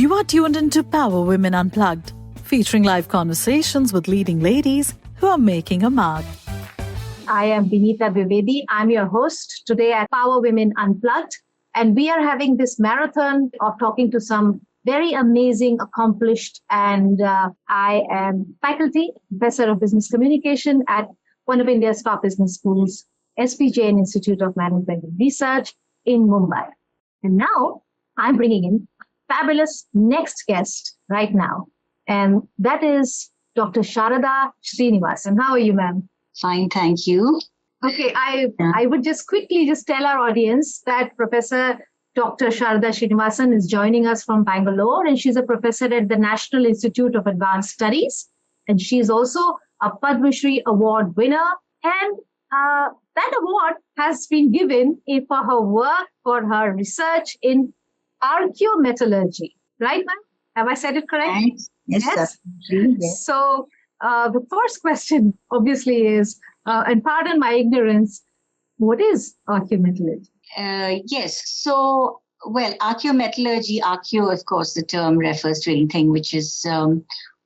You are tuned into Power Women Unplugged, featuring live conversations with leading ladies who are making a mark. I am Vineeta Dwivedi. I'm your host today at Power Women Unplugged. And we are having this marathon of talking to some very amazing, accomplished, and I am faculty, professor of business communication at one of India's top business schools, SP Jain Institute of Management and Research in Mumbai. And now I'm bringing in fabulous next guest right now. And that is Dr. Sharada Srinivasan. How are you, ma'am? Fine, thank you. Okay, I would just quickly tell our audience that Professor Dr. Sharada Srinivasan is joining us from Bangalore, and she's a professor at the National Institute of Advanced Studies. And she's also a Padmashree Award winner. And that award has been given for her work, for her research in archaeometallurgy. Right, ma'am? Have I said it correctly? Right. Yes. Yes. So the first question, obviously, is, and pardon my ignorance, what is archaeometallurgy? Yes. So, well, archaeometallurgy, archaeo, of course, the term refers to anything which is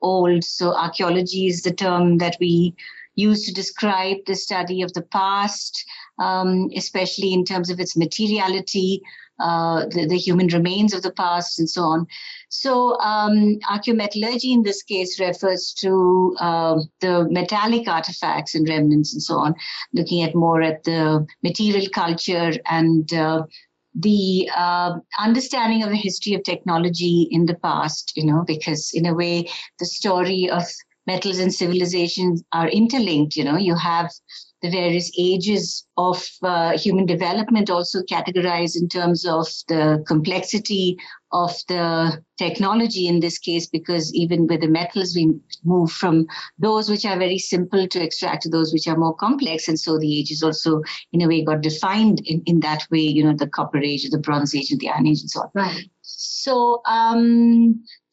old. So archaeology is the term that we use to describe the study of the past, especially in terms of its materiality, the human remains of the past, and so on. So archaeometallurgy in this case refers to the metallic artifacts and remnants and so on, looking at more at the material culture and the understanding of the history of technology in the past, because in a way, the story of metals and civilizations are interlinked. You have the various ages of human development also categorized in terms of the complexity of the technology in this case, because even with the metals, we move from those which are very simple to extract to those which are more complex. And so the ages also, in a way, got defined in that way, the Copper Age, the Bronze Age, and the Iron Age, and so on. Right. So,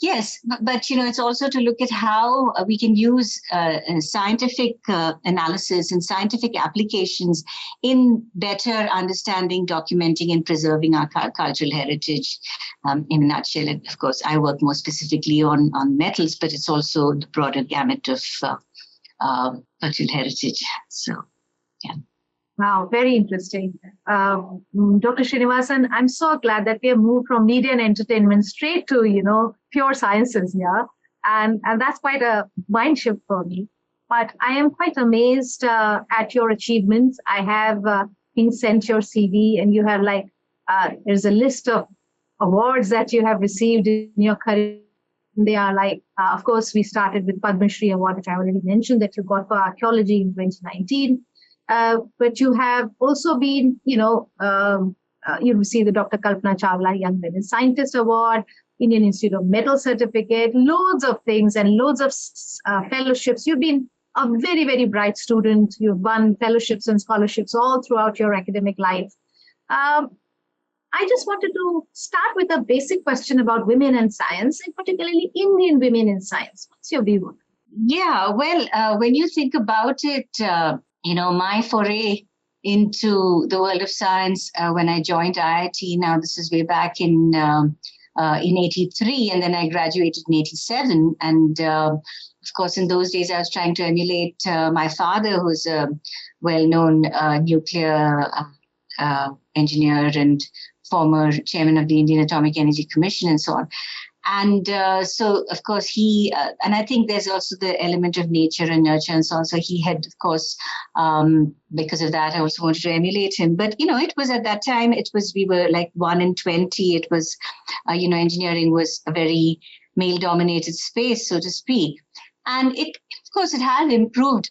yes, but it's also to look at how we can use scientific analysis and scientific applications in better understanding, documenting, and preserving our cultural heritage. In a nutshell, and of course, I work more specifically on metals, but it's also the broader gamut of cultural heritage. So, yeah. Wow, very interesting. Dr. Srinivasan, I'm so glad that we have moved from media and entertainment straight to, pure sciences here. And that's quite a mind shift for me. But I am quite amazed at your achievements. I have been sent your CV, and you have there's a list of awards that you have received in your career. They are of course, we started with Padmashree Award, which I already mentioned that you got for archaeology in 2019. But you have also been, you received the Dr. Kalpana Chawla Young Women Scientist Award, Indian Institute of Metal Certificate, loads of things and loads of fellowships. You've been a very, very bright student. You've won fellowships and scholarships all throughout your academic life. I just wanted to start with a basic question about women and science, and particularly Indian women in science. What's your view on it? Yeah, well, when you think about it, my foray into the world of science when I joined IIT, now this is way back in 83, and then I graduated in 87. And of course, in those days, I was trying to emulate my father, who's a well-known nuclear engineer and former chairman of the Indian Atomic Energy Commission and so on. And so, of course, he, and I think there's also the element of nature and nurture and so on. So he had, of course, because of that, I also wanted to emulate him. But, it was at that time, we were like 1 in 20. It was, engineering was a very male-dominated space, so to speak. And it, of course, it has improved,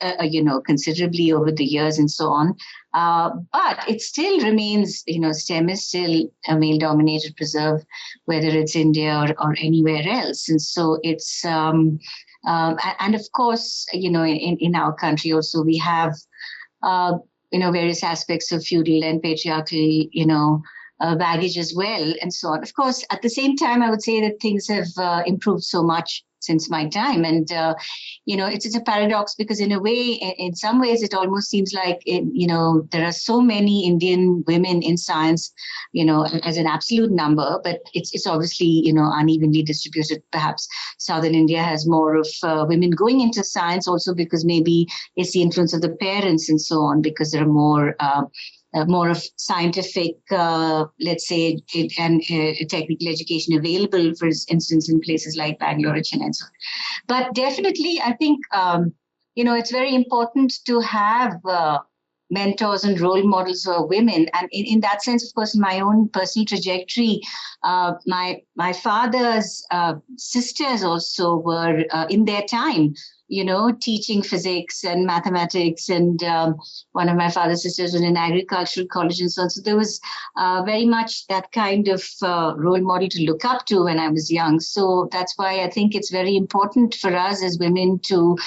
considerably over the years and so on. But it still remains, STEM is still a male-dominated preserve, whether it's India or anywhere else. And so it's, and of course, in our country also, we have, various aspects of feudal and patriarchal, baggage as well, and so on. Of course, at the same time, I would say that things have improved so much since my time. And, it's a paradox because in a way, in some ways, it almost seems like, there are so many Indian women in science, as an absolute number, but it's obviously, unevenly distributed. Perhaps Southern India has more of women going into science also because maybe it's the influence of the parents and so on, because there are more of scientific, let's say, and technical education available, for instance, in places like Bangalore, Chennai, and so on. But definitely, I think, it's very important to have mentors and role models for women. And in that sense, of course, in my own personal trajectory, my father's sisters also were in their time, teaching physics and mathematics. And one of my father's sisters was in agricultural college and so on. So there was very much that kind of role model to look up to when I was young. So that's why I think it's very important for us as women to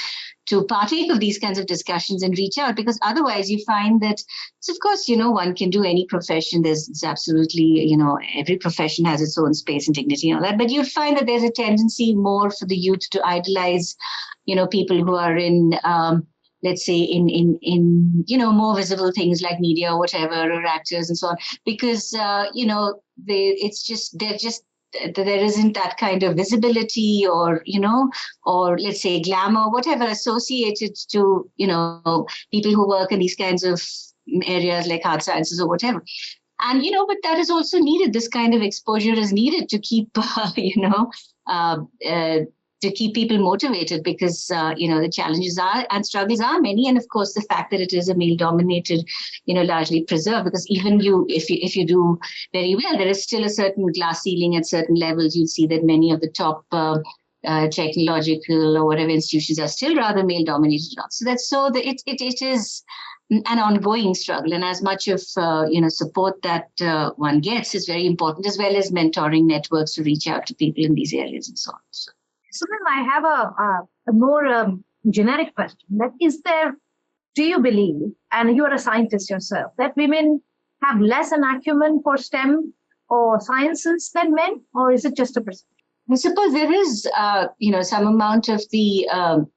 partake of these kinds of discussions and reach out, because otherwise you find that, so of course, one can do any profession. There's absolutely, every profession has its own space and dignity and all that. But you'd find that there's a tendency more for the youth to idolize, people who are in, let's say, in more visible things like media or whatever, or actors and so on, because, there isn't that kind of visibility or let's say glamour, whatever, associated to, people who work in these kinds of areas like hard sciences or whatever. And, but that is also needed. This kind of exposure is needed to keep, to keep people motivated, because, the challenges are and struggles are many. And of course, the fact that it is a male dominated, largely preserved, because even if you do very well, there is still a certain glass ceiling at certain levels. You'd see that many of the top technological or whatever institutions are still rather male dominated. So it is an ongoing struggle. And as much of, support that one gets is very important, as well as mentoring networks to reach out to people in these areas and so on. So then I have a more generic question. Do you believe, and you are a scientist yourself, that women have less an acumen for STEM or sciences than men, or is it just a perception? I suppose there is, some amount of the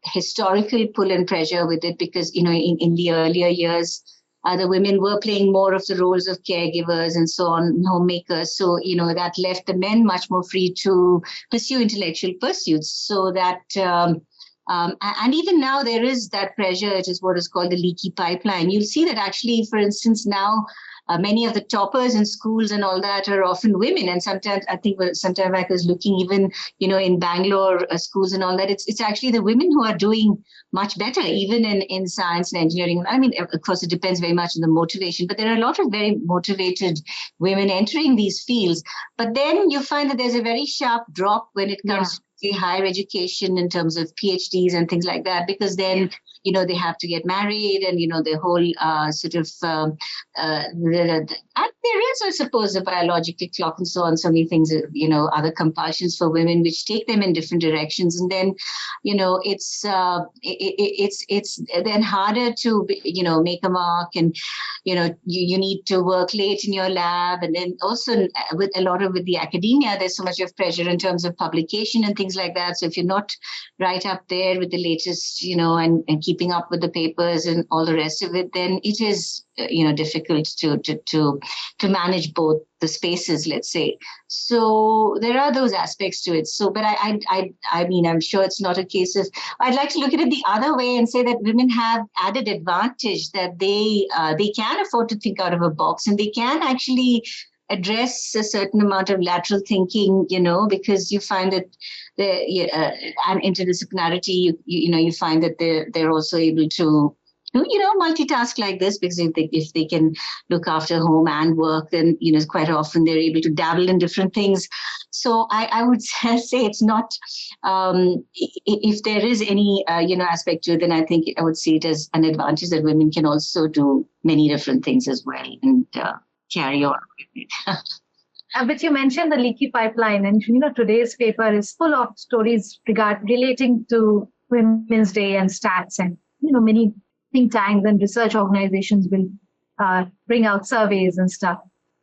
historical pull and pressure with it, because, in the earlier years, the women were playing more of the roles of caregivers and so on, homemakers. So, that left the men much more free to pursue intellectual pursuits. So that, and even now there is that pressure. It is what is called the leaky pipeline. You'll see that actually, for instance, now many of the toppers in schools and all that are often women. And sometimes I was looking even, in Bangalore schools and all that, it's actually the women who are doing much better, even in science and engineering. I mean, of course, it depends very much on the motivation, but there are a lot of very motivated women entering these fields. But then you find that there's a very sharp drop when it comes to higher education in terms of PhDs and things like that, because then, they have to get married and, the whole sort of, and there is, I suppose, a biological clock and so on, so many things, other compulsions for women, which take them in different directions. And then, it's then harder to, make a mark, and, you need to work late in your lab. And then also with the academia, there's so much of pressure in terms of publication and things like that. So if you're not right up there with the latest, and keeping up with the papers and all the rest of it, then it is, difficult to manage both the spaces, let's say. So there are those aspects to it. So, but I mean, I'm sure it's not a case of, I'd like to look at it the other way and say that women have added advantage, that they can afford to think out of a box, and they can actually address a certain amount of lateral thinking, because you find that and interdisciplinarity, you find that they're also able to, multitask like this, because if they can look after home and work, then, quite often they're able to dabble in different things. So I would say it's not, if there is any, aspect to it, then I think I would see it as an advantage that women can also do many different things as well and carry on with it. But you mentioned the leaky pipeline, and today's paper is full of stories relating to Women's Day and stats, and many think tanks and research organizations will bring out surveys and stuff.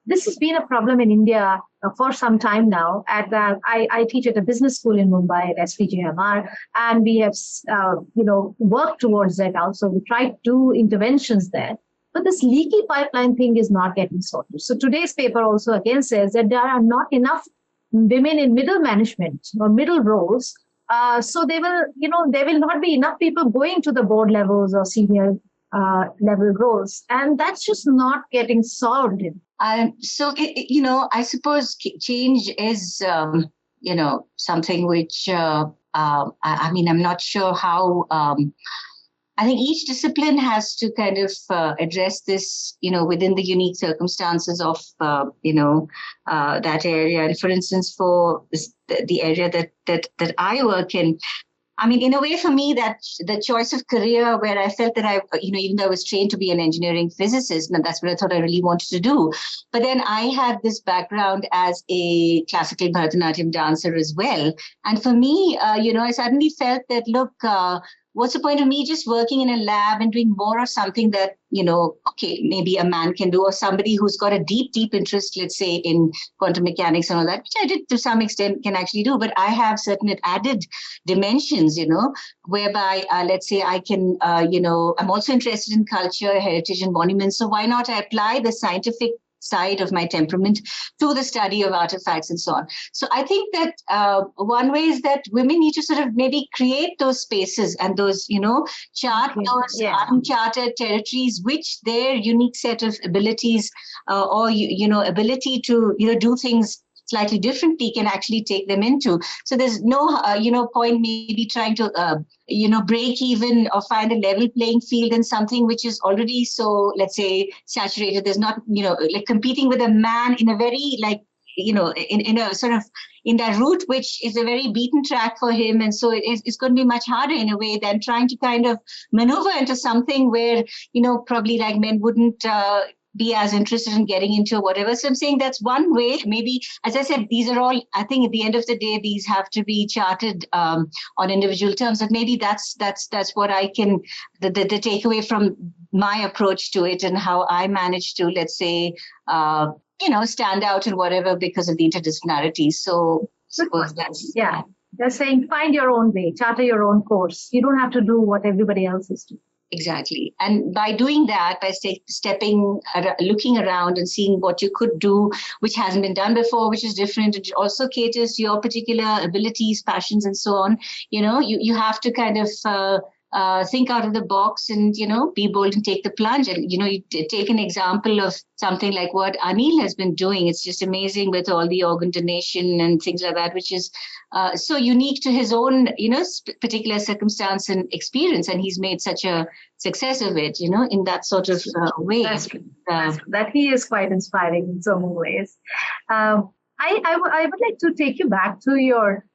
this has been a problem in India for some time now. I teach at a business school in Mumbai at SPJMR, and we have worked towards that also. We tried to do interventions there. But this leaky pipeline thing is not getting sorted. So today's paper also again says that there are not enough women in middle management or middle roles. So there will not be enough people going to the board levels or senior level roles. And that's just not getting solved. I suppose change is, something which, I'm not sure how, I think each discipline has to kind of address this, within the unique circumstances of, that area. And for instance, for the area that I work in, I mean, in a way, for me, that the choice of career where I felt that even though I was trained to be an engineering physicist, and that's what I thought I really wanted to do. But then I had this background as a classical Bharatanatyam dancer as well. And for me, I suddenly felt that, look, what's the point of me just working in a lab and doing more of something that, maybe a man can do, or somebody who's got a deep, deep interest, let's say, in quantum mechanics and all that, which I did to some extent can actually do. But I have certain added dimensions, whereby, let's say, I can, I'm also interested in culture, heritage, and monuments. So why not I apply the scientific side of my temperament to the study of artifacts and so on. So I think that one way is that women need to sort of maybe create those spaces and those, chart those uncharted territories, which their unique set of abilities or ability to, do things slightly differently can actually take them into. So there's no, point maybe trying to, break even or find a level playing field in something which is already so, let's say, saturated. There's not, like competing with a man in a very, like, in a sort of in that route, which is a very beaten track for him. And so it's going to be much harder in a way than trying to kind of maneuver into something where, probably like men wouldn't, be as interested in getting into whatever. So I'm saying that's one way. Maybe, as I said, these are all, I think at the end of the day, these have to be charted on individual terms. But maybe that's what I can, the takeaway from my approach to it and how I managed to, let's say, stand out in whatever because of the interdisciplinarity. So suppose that's... Yeah. They're saying find your own way, charter your own course. You don't have to do what everybody else is doing. Exactly. And by doing that, by looking around and seeing what you could do, which hasn't been done before, which is different, it also caters to your particular abilities, passions, and so on. You have to kind of think out of the box and, be bold and take the plunge. And, you take an example of something like what Anil has been doing. It's just amazing with all the organ donation and things like that, which is so unique to his own, particular circumstance and experience. And he's made such a success of it, in that sort of way. That he is quite inspiring in so many ways. I would like to take you back to your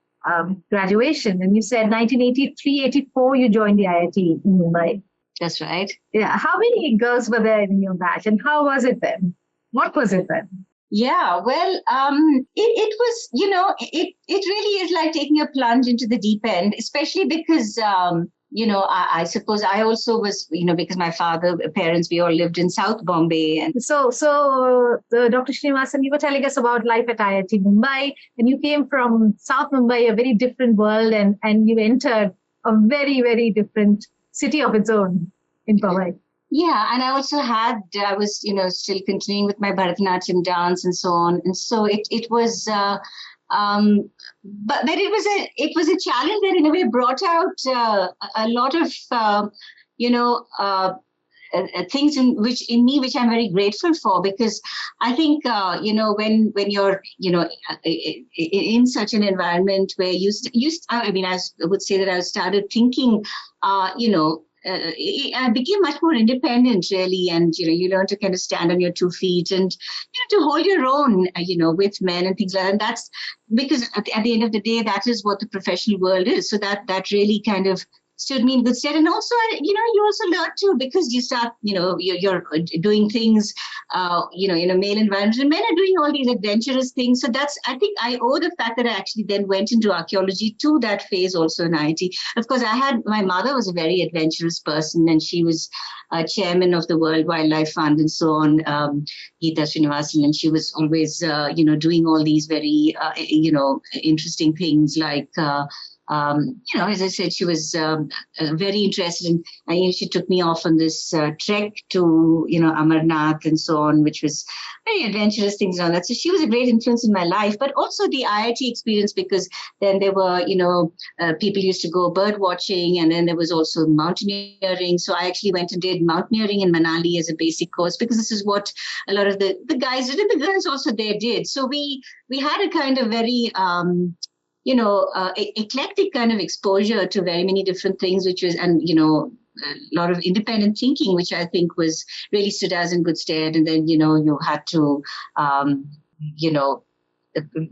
graduation. And you said 1983-84, you joined the IIT in Mumbai. That's right. Yeah. How many girls were there in your batch, and how was it then? What was it then? Yeah, well, it was, it really is like taking a plunge into the deep end, especially because, I suppose I also was, because my parents, we all lived in South Bombay. And so Dr. Srinivasan, you were telling us about life at IIT Bombay, and you came from South Mumbai, a very different world, and you entered a very, very different city of its own in Bombay. Yeah, and I was, still continuing with my Bharatanatyam dance and so on. And so it was, but it was a challenge that in a way brought out a lot of, things in me, which I'm very grateful for, because I think, when you're, in such an environment where I would say that I started thinking, I became much more independent, really, and you learn to kind of stand on your 2 feet and to hold your own, with men and things like that. And that's because at the end of the day, that is what the professional world is. So that really kind of stood me in good stead. And also, you also learn too, because you start, you're doing things, in a male environment, and men are doing all these adventurous things. So I think I owe the fact that I actually then went into archaeology to that phase also in IIT. Of course, my mother was a very adventurous person, and she was chairman of the World Wildlife Fund and so on, Vineeta Srinivasan, and she was always, doing all these very, interesting things like, as I said, she was very interested in, she took me off on this trek to, Amarnath and so on, which was very adventurous things and all that. So she was a great influence in my life, but also the IIT experience, because then there were, people used to go bird watching, and then there was also mountaineering. So I actually went and did mountaineering in Manali as a basic course, because this is what a lot of the guys did, and the girls also there did. So we had a kind of very, eclectic kind of exposure to very many different things, which was, and, a lot of independent thinking, which I think was really stood us in good stead. And then, you had to,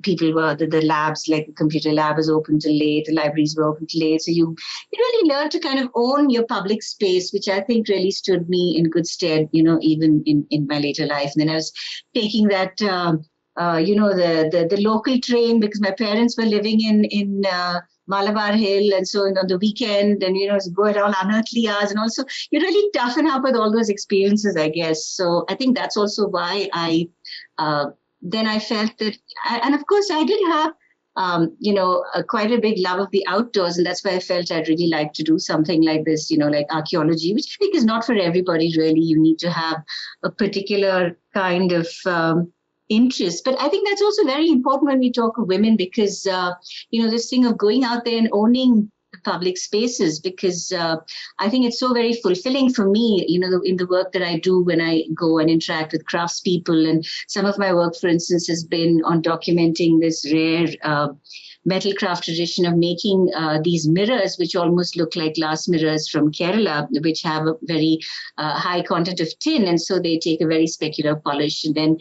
people were, the labs, like the computer lab was open till late, the libraries were open till late. So you really learn to kind of own your public space, which I think really stood me in good stead, even in my later life. And then I was taking that, the local train, because my parents were living in Malabar Hill, and so on the weekend, and go around unearthly hours, and also you really toughen up with all those experiences, I guess. So I think that's also why I felt that, and of course I did have quite a big love of the outdoors, and that's why I felt I'd really like to do something like this, like archaeology, which I think is not for everybody really. You need to have a particular kind of interest. But I think that's also very important when we talk of women, because, this thing of going out there and owning the public spaces, because I think it's so very fulfilling for me, in the work that I do when I go and interact with craftspeople. And some of my work, for instance, has been on documenting this rare metal craft tradition of making these mirrors, which almost look like glass mirrors from Kerala, which have a very high content of tin. And so they take a very specular polish, and then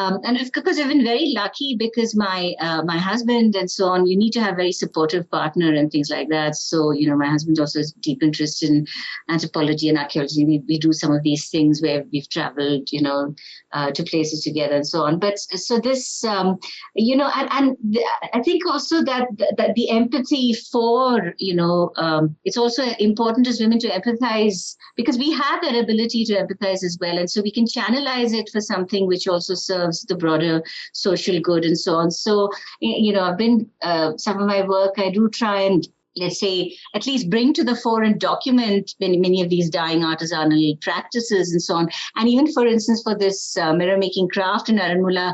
and of course, I've been very lucky, because my husband and so on, you need to have a very supportive partner and things like that. So, my husband also has deep interest in anthropology and archaeology. We do some of these things where we've traveled, to places together and so on. But so this, and I think also that the empathy for, it's also important as women to empathize, because we have that ability to empathize as well. And so we can channelize it for something which also serves the broader social good and so on. So, I've been, some of my work, I do try and, let's say, at least bring to the fore and document many of these dying artisanal practices and so on. And even, for instance, for this mirror making craft in Aranmula,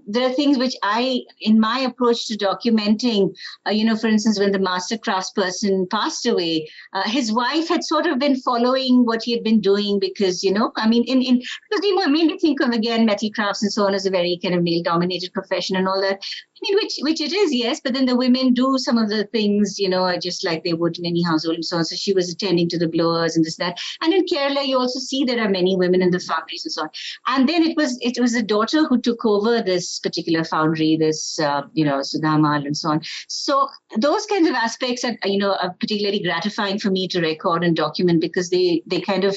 there are things which in my approach to documenting, for instance, when the master craftsperson passed away, his wife had sort of been following what he had been doing, because, because I mainly think of, again, metal crafts and so on as a very kind of male dominated profession and all that. Which it is, yes, but then the women do some of the things, just like they would in any household and so on. So she was attending to the blowers and this, that. And in Kerala, you also see there are many women in the foundries and so on. And then it was a daughter who took over this particular foundry, this, Sudhamal and so on. So those kinds of aspects are particularly gratifying for me to record and document, because they kind of,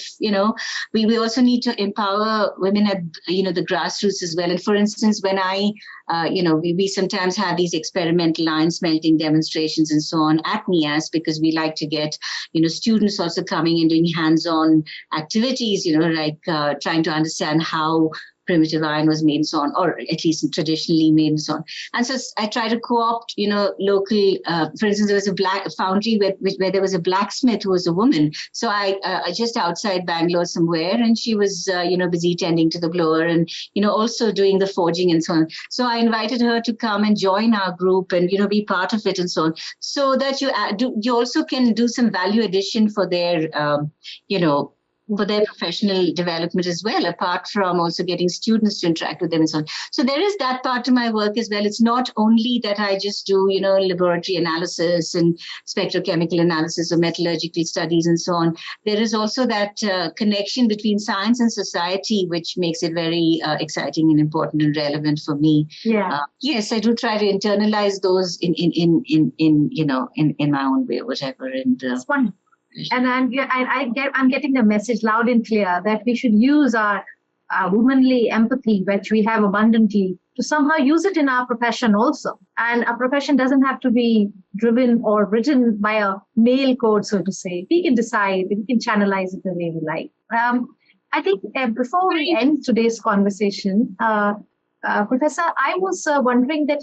we also need to empower women at, the grassroots as well. And for instance, when we sometimes have these experimental iron smelting demonstrations and so on at NIAS, because we like to get, students also coming and doing hands-on activities, like trying to understand how primitive iron was made and so on, or at least traditionally made and so on. And so I try to co-opt, local, for instance, there was a black foundry where there was a blacksmith who was a woman. So I just outside Bangalore somewhere, and she was, busy tending to the blower and, also doing the forging and so on. So I invited her to come and join our group and, be part of it and so on, so that you also can do some value addition for their, for their professional development as well, apart from also getting students to interact with them and so on. So there is that part to my work as well. It's not only that I just do, laboratory analysis and spectrochemical analysis or metallurgical studies and so on. There is also that connection between science and society, which makes it very exciting and important and relevant for me. Yeah. Yes, I do try to internalize those in my own way, whatever. And it's wonderful. And I'm getting the message loud and clear that we should use our womanly empathy, which we have abundantly, to somehow use it in our profession also. And our profession doesn't have to be driven or written by a male code, so to say. We can decide, we can channelize it the way we like. I think before we end today's conversation, Professor, I was wondering that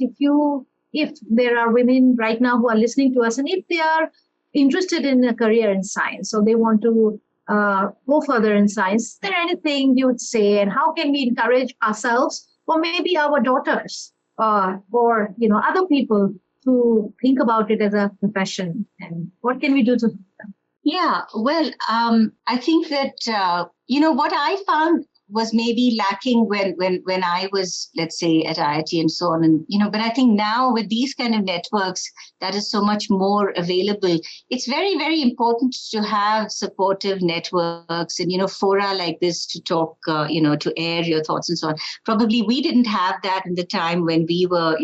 if there are women right now who are listening to us, and if they are interested in a career in science, so they want to go further in science, is there anything you would say, and how can we encourage ourselves or maybe our daughters or other people to think about it as a profession, and what can we do to help them? Yeah, well, I think that what I found was maybe lacking when I was, let's say, at IIT and so on. And, but I think now with these kind of networks, that is so much more available. It's very, very important to have supportive networks and, fora like this to talk, to air your thoughts and so on. Probably we didn't have that in the time when we were,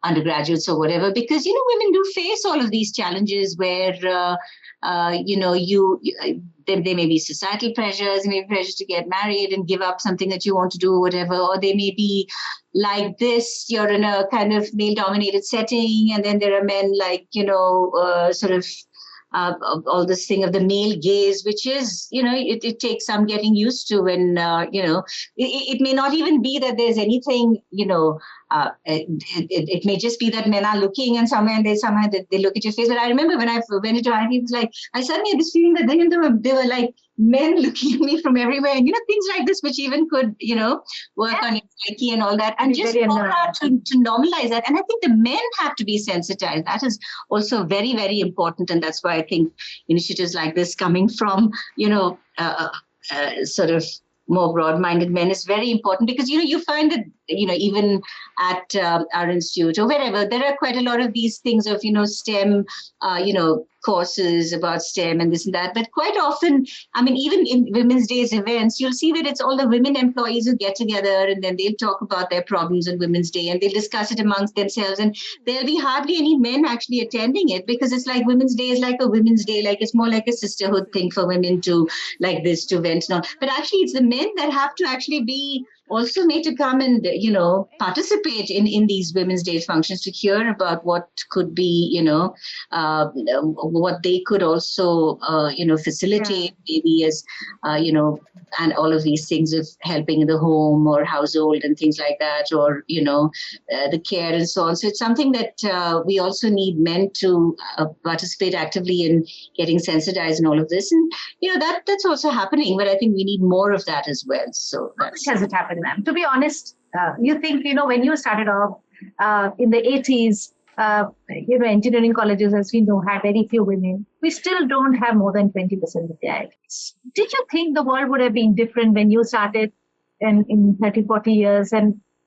undergraduates or whatever, because, women do face all of these challenges where, there may be societal pressures, there may be pressures to get married and give up something that you want to do or whatever, or they may be like this, you're in a kind of male-dominated setting, and then there are men like, all this thing of the male gaze, which is, it takes some getting used to. And, it may not even be that there's anything, it may just be that men are looking and somehow they look at your face. But I remember when I went into IIT, it was like, I suddenly had this feeling that they were like men looking at me from everywhere, and, things like this, which even could, work on your psyche and all that. And just know how to normalize that. And I think the men have to be sensitized. That is also very, very important. And that's why I think initiatives like this coming from, sort of more broad-minded men is very important, because, you find that, even at our institute or wherever, there are quite a lot of these things of, STEM, courses about STEM and this and that. But quite often, I mean, even in Women's Days events, you'll see that it's all the women employees who get together, and then they'll talk about their problems on Women's Day and they'll discuss it amongst themselves. And there'll be hardly any men actually attending it, because it's like Women's Day is like a women's day, like it's more like a sisterhood thing for women to like this, to vent and all. But actually, it's the men that have to actually be also made to come and, participate in these Women's Day functions, to hear about what could be, what they could also, facilitate, maybe as, and all of these things of helping in the home or household and things like that, or, the care and so on. So it's something that we also need men to participate actively in getting sensitized in all of this. And, that's also happening, but I think we need more of that as well. So that's... Has it happened, ma'am? To be honest, you think, when you started off in the 80s, engineering colleges, as we know, had very few women. We still don't have more than 20% of the IITs. Did you think the world would have been different when you started in 30, 40 years,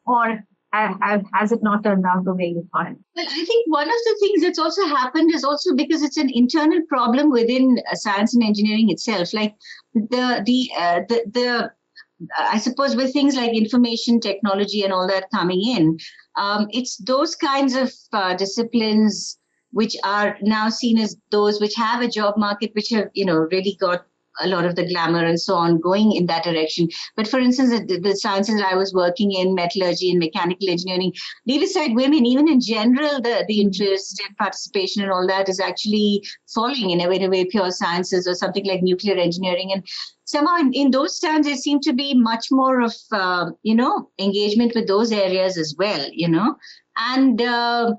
or has it not turned out the way you thought? Well, I think one of the things that's also happened is also because it's an internal problem within science and engineering itself. Like I suppose with things like information technology and all that coming in, it's those kinds of disciplines which are now seen as those which have a job market, which have, really got a lot of the glamour and so on going in that direction. But for instance, the sciences that I was working in, metallurgy and mechanical engineering, leave aside women, even in general, the interest and participation and all that is actually falling in a way, pure sciences or something like nuclear engineering. And somehow in those times, there seemed to be much more of, engagement with those areas as well, And there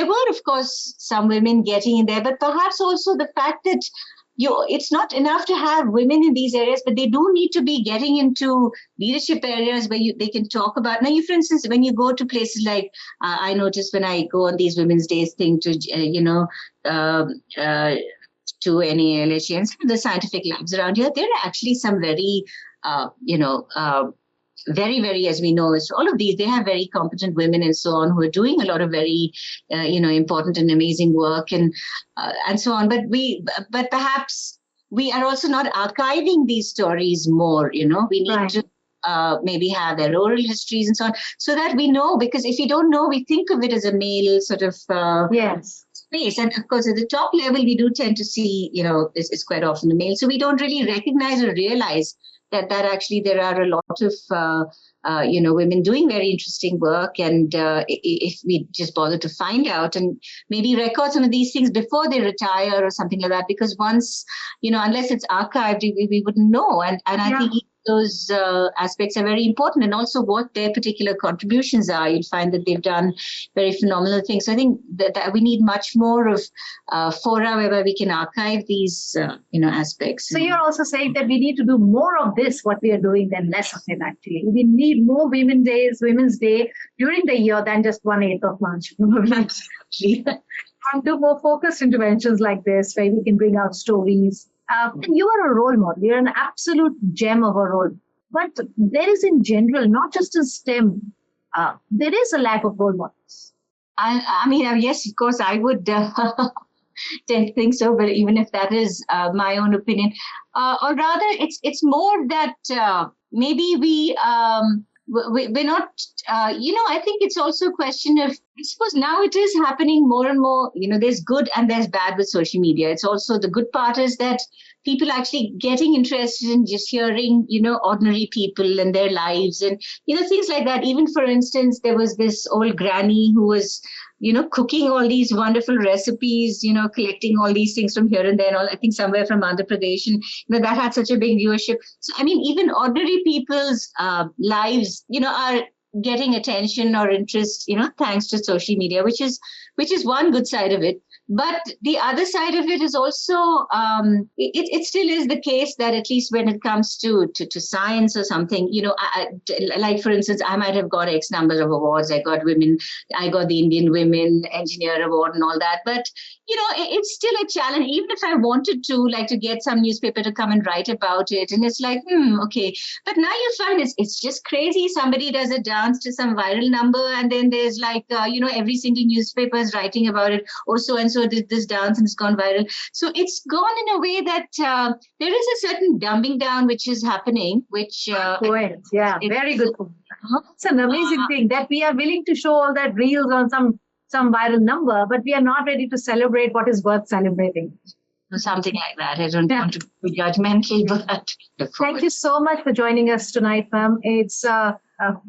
were, of course, some women getting in there, but perhaps also the fact that it's not enough to have women in these areas, but they do need to be getting into leadership areas where they can talk about. Now, for instance, when you go to places like, I notice when I go on these Women's Days thing to, to NALHA and some of the scientific labs around here, there are actually some very, very, very, as we know, all of these, they have very competent women and so on who are doing a lot of very, important and amazing work and so on. But perhaps we are also not archiving these stories more, we need to maybe have their oral histories and so on, so that we know, because if we don't know, we think of it as a male sort of space. And of course, at the top level, we do tend to see, it's quite often the male. So we don't really recognize or realize that actually there are a lot of, women doing very interesting work. And if we just bother to find out and maybe record some of these things before they retire or something like that, because once, unless it's archived, we wouldn't know. And I think those aspects are very important, and also what their particular contributions are. You'll find that they've done very phenomenal things. So I think that we need much more of fora where we can archive these, aspects. So you're also saying that we need to do more of this, what we are doing, than less of it, actually. We need more Women's Day during the year than just 1/8 of March. Absolutely. And do more focused interventions like this, where we can bring out stories. You are a role model. You're an absolute gem of a role. But there is, in general, not just in STEM, there is a lack of role models. I mean, yes, of course, I would tend to think so. But even if that is my own opinion, or rather, it's more that maybe we're not, I think it's also a question of, I suppose now it is happening more and more, there's good and there's bad with social media. It's also, the good part is that people are actually getting interested in just hearing, ordinary people and their lives and, things like that. Even, for instance, there was this old granny who was, cooking all these wonderful recipes, collecting all these things from here and there, and all, I think somewhere from Andhra Pradesh, and that had such a big viewership. So, I mean, even ordinary people's lives, are getting attention or interest, thanks to social media, which is one good side of it. But the other side of it is also, it still is the case that at least when it comes to science or something, like, for instance, I might have got X number of awards. I got the Indian Women Engineer Award and all that. But, it's still a challenge, even if I wanted to get some newspaper to come and write about it. And it's like, okay. But now you find it's just crazy. Somebody does a dance to some viral number, and then there's every single newspaper is writing about it. Or so did this dance and it's gone viral. So it's gone in a way that there is a certain dumbing down which is happening, which... very good point. It's an amazing thing that we are willing to show all that reels on some viral number, but we are not ready to celebrate what is worth celebrating. Something like that. I don't want to be judgmental, but... Thank you so much for joining us tonight, ma'am. It's a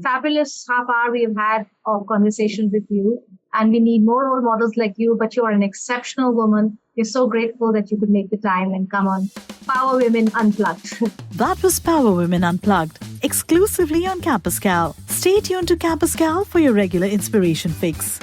fabulous half hour we've had of conversation with you. And we need more role models like you, but you're an exceptional woman. We're so grateful that you could make the time and come on Power Women Unplugged. That was Power Women Unplugged, exclusively on CampusGal. Stay tuned to CampusGal for your regular inspiration fix.